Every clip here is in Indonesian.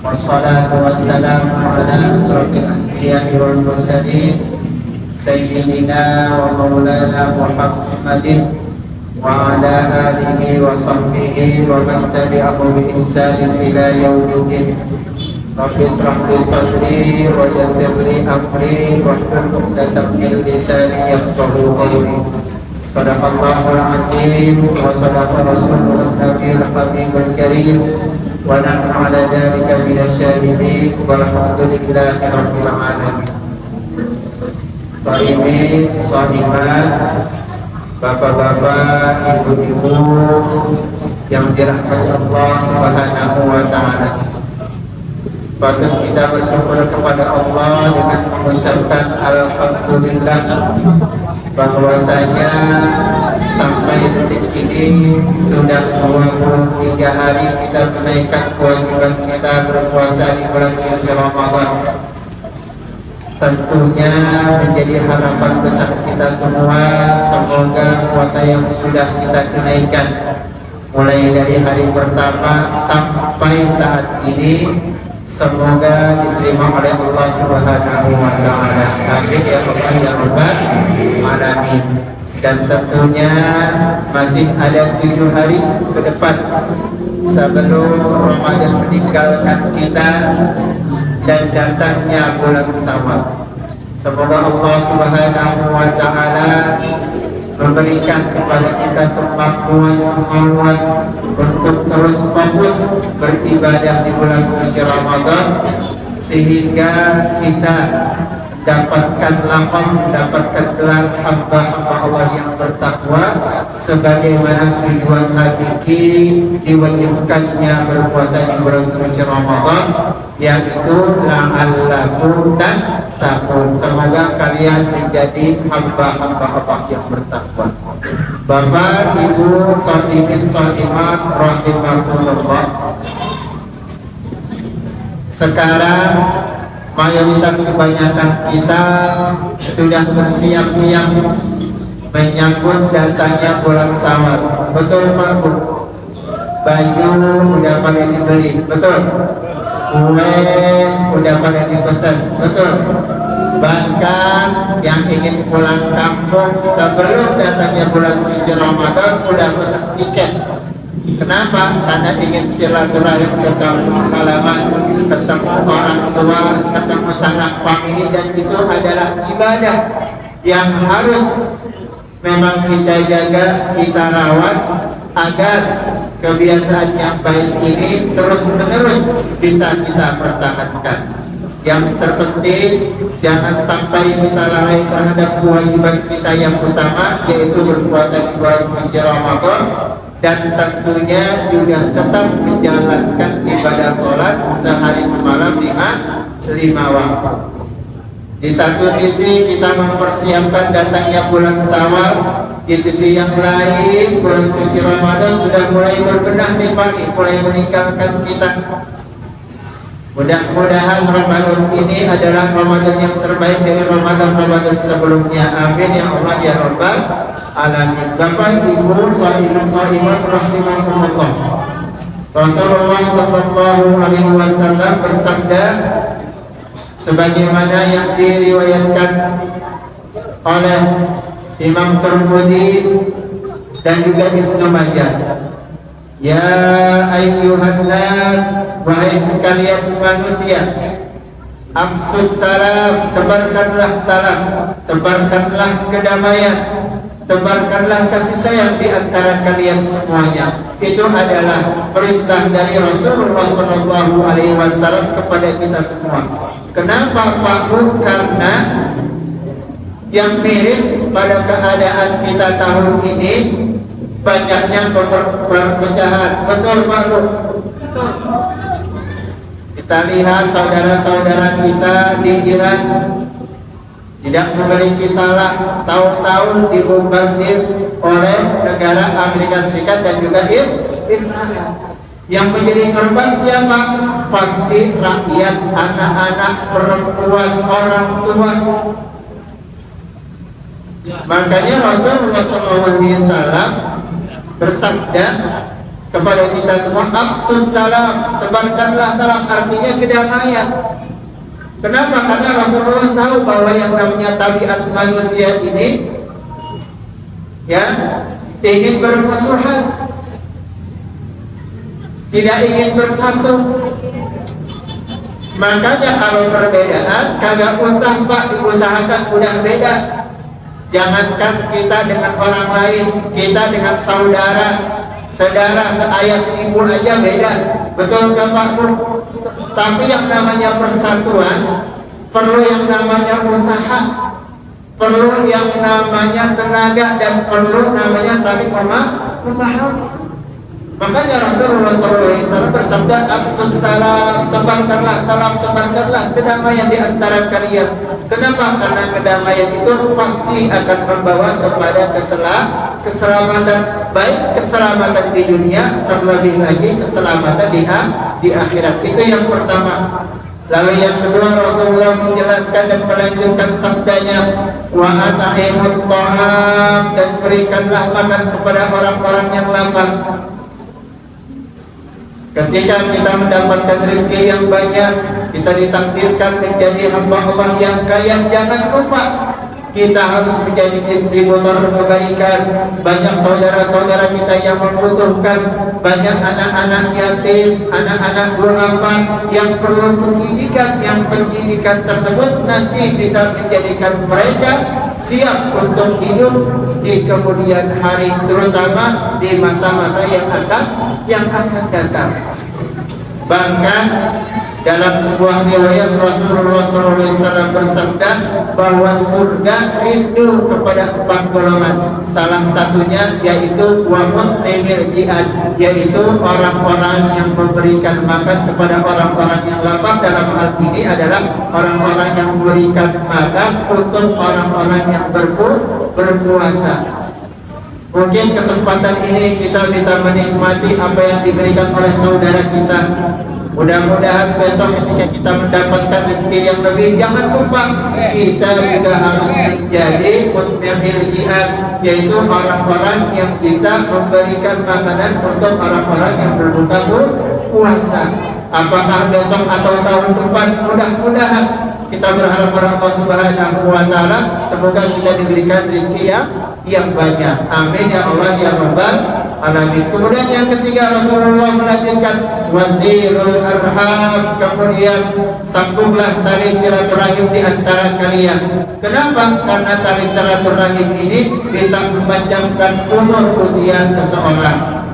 والصلاة والسلام على أشرف الأنبياء والمرسلين سيدنا ومولانا محمد وعلى آله وصحبه ومن تبعه بإحسان إلى يوم الدين. رب اشرح لي صدري ويسر لي أمري واحلل عقدة من لساني يفقهوا قولي. صدق الله العظيم وصدق رسوله النبي الحبيب الكريم ونحن على ذلك من الشاهدين والحمد لله رب العالمين. Shaimin, shaimat, bapak-bapak, ibu-ibu yang dirahmati Allah Subhanahu wa Ta'ala, patut kita bersyukur kepada Allah dengan mengucapkan Alhamdulillah bahwasanya sampai detik ini sudah 23 hari kita menaikkan kewajiban kita berpuasa di bulan suci Ramadan. Tentunya menjadi harapan besar kita semua, semoga puasa yang sudah kita tunaikan mulai dari hari pertama sampai saat ini semoga diterima oleh Allah Subhanahu wa Ta'ala. Amin ya Allah ya Rabbal Alamin. Dan tentunya masih ada 7 hari ke depan sebelum Ramadan meninggalkan kita dan datangnya bulan Syawal. Semoga Allah Subhanahu wa Ta'ala memberikan kepada kita kemampuan untuk terus fokus beribadah di bulan suci Ramadan sehingga kita dapatkan lapang, mendapatkan gelar hamba-hamba Allah yang bertakwa sebagaimana tujuan hakiki diwajibkannya berpuasa di bulan suci Ramadan, yaitu la'allakum tattaqun. Semoga kalian menjadi hamba-hamba Allah yang bertakwa. Bapak, Ibu, shaimin, shaimat rahimakumullah. Sekarang mayoritas kebanyakan kita sudah bersiap-siap menyambut datangnya bulan Syawal. Betul Pak Bu? Baju udah pada dibeli, betul? Kue udah pada dipesan, betul? Bahkan yang ingin pulang kampung sebelum datangnya bulan suci Ramadan udah pesan tiket. Kenapa? Karena ingin silaturahim ke kampung halaman, ketemu orang tua, ketemu sanak famili, dan itu adalah ibadah yang harus memang kita jaga, kita rawat agar kebiasaan yang baik ini terus menerus bisa kita pertahankan. Yang terpenting jangan sampai kita lalai terhadap kewajiban kita yang utama, yaitu berpuasa di bulan suci Ramadan, dan tentunya juga tetap menjalankan ibadah sholat sehari semalam 5 waktu. Di satu sisi kita mempersiapkan datangnya bulan Syawal, di sisi yang lain bulan suci Ramadan sudah mulai berbenah nih Pak, mulai meninggalkan kita. Mudah-mudahan Ramadan ini adalah Ramadan yang terbaik dari Ramadan sebelumnya. Amin ya Allah ya Rabbal Alamin. Bapak, Ibu, shaimin, shaimat rahimakumullah. Rasulullah sallallahu alaihi wasallam bersabda sebagaimana yang diriwayatkan oleh Imam Tirmidzi dan juga Ibnu Majah. Ya ayyuhan nas, wahai sekalian manusia, amsus salam, tebarkanlah salam, tebarkanlah kedamaian, tebarkanlah kasih sayang di antara kalian semuanya. Itu adalah perintah dari Rasulullah SAW kepada kita semua. Kenapa Pak Bu? Karena yang miris pada keadaan kita tahun ini banyaknya perpecahan. Betul Pak Bu? Betul. Kita lihat saudara-saudara kita di Iran tidak memiliki salah, tahun-tahun dibombardir oleh negara Amerika Serikat dan juga Israel. Yang menjadi korban siapa? Pasti rakyat, anak-anak, perempuan, orang tua. Makanya Rasulullah SAW bersabda, kepada kita semua, absus salam, tebarkanlah salam, artinya kedamaian. Kenapa? Karena Rasulullah tahu bahwa yang namanya tabiat manusia ini ya ingin bermusuhan, tidak ingin bersatu. Makanya kalau perbedaan kagak usah Pak diusahakan, udah beda. Jangankan kita dengan orang lain, kita dengan saudara seayah seibu aja beda. Betul nggak Pak? Tapi yang namanya persatuan perlu yang namanya usaha, perlu yang namanya tenaga, dan perlu namanya saling memahami. Makanya Rasulullah SAW bersabda, absus salam, tebarkanlah salam, tebarkanlah kedamaian di antara kalian. Kenapa? Karena kedamaian itu pasti akan membawa kepada keselamatan, baik keselamatan di dunia, terlebih lagi keselamatan di akhirat. Itu yang pertama. Lalu yang kedua, Rasulullah menjelaskan dan melanjutkan sabdanya, wa at'imut ta'am, dan berikanlah makan kepada orang-orang yang lapar. Ketika kita mendapatkan rezeki yang banyak, kita ditakdirkan menjadi hamba Allah yang kaya, jangan lupa kita harus menjadi distributor kebaikan. Banyak saudara-saudara kita yang membutuhkan, banyak anak-anak yatim, anak-anak durhaka yang perlu pendidikan, yang pendidikan tersebut nanti bisa menjadikan mereka siap untuk hidup di kemudian hari, terutama di masa-masa yang akan datang. Bahkan dalam sebuah riwayat Rasulullah SAW bersabda bahwa surga rindu kepada 4 golongan. Salah satunya yaitu wamut memil jihad, yaitu orang-orang yang memberikan makan kepada orang-orang yang lapar. Dalam hal ini adalah orang-orang yang memberikan makan untuk orang-orang yang berpuasa. Mungkin kesempatan ini kita bisa menikmati apa yang diberikan oleh saudara kita. Mudah-mudahan besok ketika kita mendapatkan rezeki yang lebih, jangan lupa kita juga harus menjadi mutma'il jihad, yaitu orang-orang yang bisa memberikan makanan untuk orang-orang yang berbuka puasa. Apakah besok atau tahun depan, mudah-mudahan kita berharap pada Allah Subhanahu wa Ta'ala, semoga kita diberikan rezeki yang banyak. Amin ya Allah ya Rabbal Alamin. Kemudian yang ketiga, Rasulullah melanjutkan wasilul arham, kemudian sambunglah tali silaturahim di antara kalian. Kenapa? Karena tali silaturahim ini bisa memanjangkan umur usia seseorang.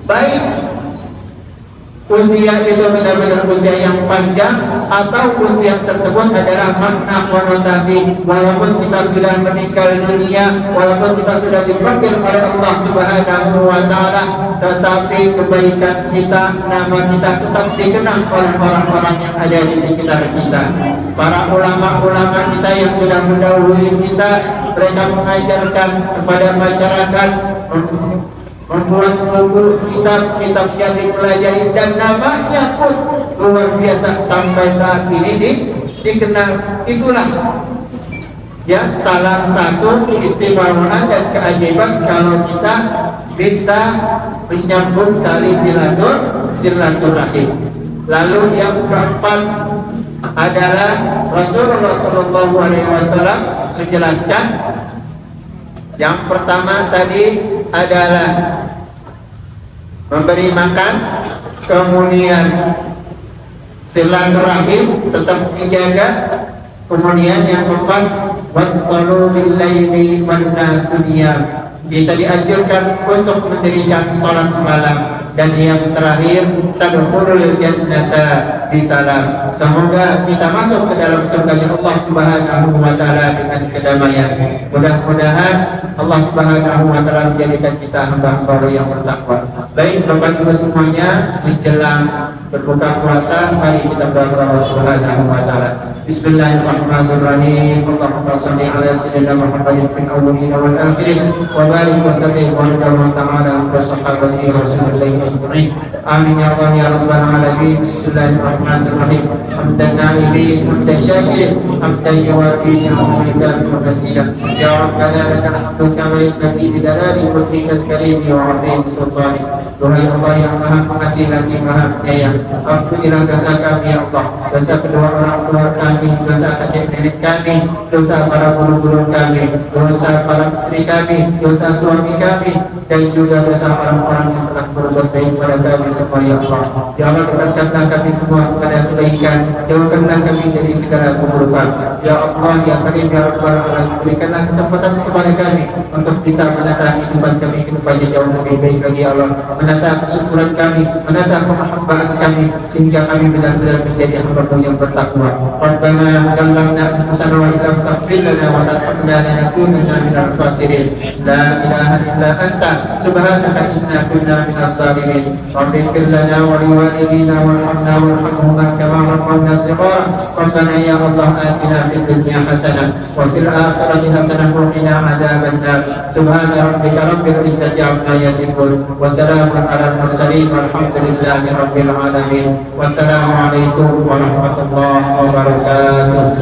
Baik usia itu benar-benar usia yang panjang, atau usia tersebut adalah makna konotasi, walaupun kita sudah meninggal dunia, walaupun kita sudah dipanggil oleh Allah Subhanahu wa Ta'ala, tetapi kebaikan kita, nama kita tetap dikenang oleh orang-orang yang ada di sekitar kita. Para ulama-ulama kita yang sudah mendahului kita, mereka mengajarkan kepada masyarakat, membuat buku kitab-kitab yang dipelajari, dan namanya pun luar biasa sampai saat ini dikenal. Itulah ya salah satu keistimewaan dan keajaiban kalau kita bisa menyambung tali silaturahim. Lalu yang keempat adalah Rasulullah SAW menjelaskan, yang pertama tadi adalah memberi makan, kemudian silaturahim tetap dijaga, kemudian yang keempat wassalu bil laili wan nasu niyam, kita dianjurkan untuk mendirikan salat malam, dan yang terakhir tadkhulul jannata bisalam, semoga kita masuk ke dalam surga Allah Subhanahu wa Ta'ala dengan kedamaian. Mudah-mudahan Allah Subhanahu wa Ta'ala menjadikan kita hamba-hamba yang bertakwa. Baik Bapak Ibu semuanya, menjelang berbuka puasa, mari kita berdoa kepada Allah Subhanahu wa Ta'ala. Bismillahirrahmanirrahim. Allahumma shalli ala sayyidina Muhammadin fil awwalin wal akhirin wa barik wa sallim wa radiyallahu ta'ala wa sahabati rasulillahi ajma'in. Amin ya Allah ya rabbal alamin. Bismillahirrahmanirrahim. Hamdan na'imin, hamdan syakirin, hamdan yuwafi ni'amaka wa masiyah. Ya Rabbana lakal hamdu kama yanbaghi li jalali wajhikal karim wa 'azimi sultanik. Duhai Allah yang Maha Pengasih lagi Maha Penyayang, ampunilah dosa kami ya Allah, dosa kedua orang tua kami, dosa kakek nenek kami, dosa para guru-guru kami, dosa para istri kami, dosa suami kami, dan juga dosa orang-orang yang telah berbuat baik pada kami semua ya Allah. Ya Allah, dekatkanlah kami semua kepada kebaikan, jauhkanlah kami dari segala keburukan. Ya Allah ya Karim ya Rabbal Alamin, berikanlah kesempatan kepada kami untuk bisa menata kehidupan kami kedepannya jauh lebih baik lagi ya Allah, menata kesyukuran kami, menata kehambaan kami, sehingga kami benar-benar menjadi hamba-Mu yang bertakwa. Rabbana jallamna anfusana wa illam taghfir lana wa tarhamna lanakunanna minal khasirin. La ilaha illa anta subhanaka inna kunna minaz zalimin. Rabb'ighfir lana wa liwalidina warhamna warhamhuma kama rabbawna shighara. Rabbana ya Allah atina fid dunya hasanah wa fil akhirati hasanah wa qina adzaban nar. Subhana rabbika rabbil izzati amma yasifun wa salamun alal mursalin walhamdulillahi rabbil alamin. Wassalamualaikum warahmatullahi wabarakatuh.